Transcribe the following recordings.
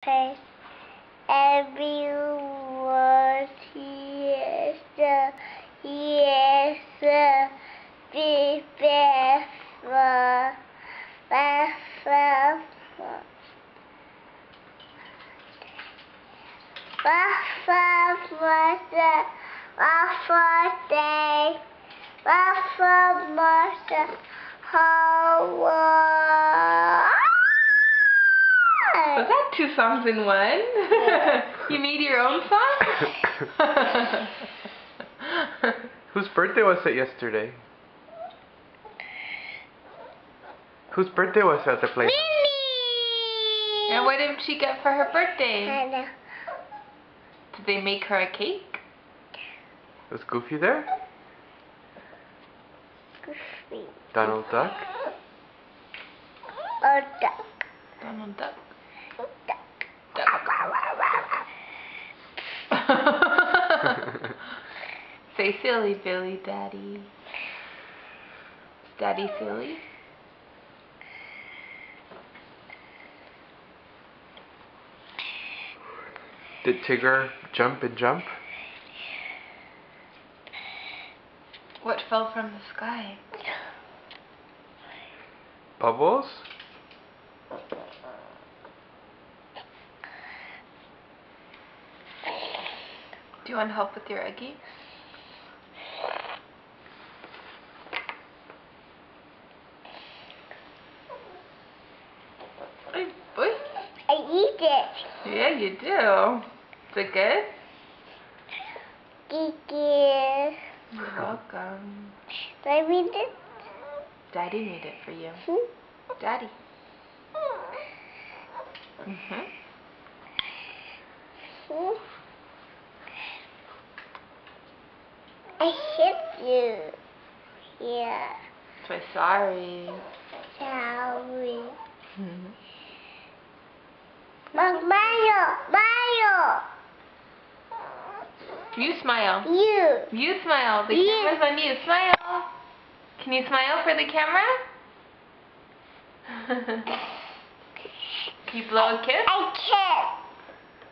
Okay. Everyone yes, be faithful, faithful, waffle day, waffle monster, Was that 2 songs in one? Yeah. You made your own song? Whose birthday was it yesterday? Whose birthday was it at the playhouse? Mimi! And what did she get for her birthday? I know. Did they make her a cake? Was Goofy there? Goofy. Donald Duck? Oh, duck. Donald Duck. Duck. Say silly Billy, Daddy. Daddy silly? Did Tigger jump and jump? What fell from the sky? Bubbles? Do you want help with your eggie? Hey, boy. I eat it. Yeah, you do. Is it good? Kiki. You're welcome. Do I read it? Daddy made it for you. Daddy. Mhm. I hit you. Yeah. So sorry. Sorry. Mhm. Mario. You smile. You. You smile. The Yeah. camera's on you. Smile. Can you smile for the camera? Can you blow a kiss? I can't.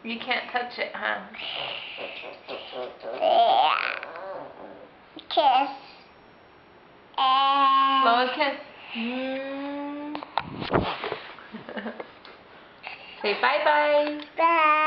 You can't touch it, huh? Kiss. Blow a kiss. Say bye-bye. Bye.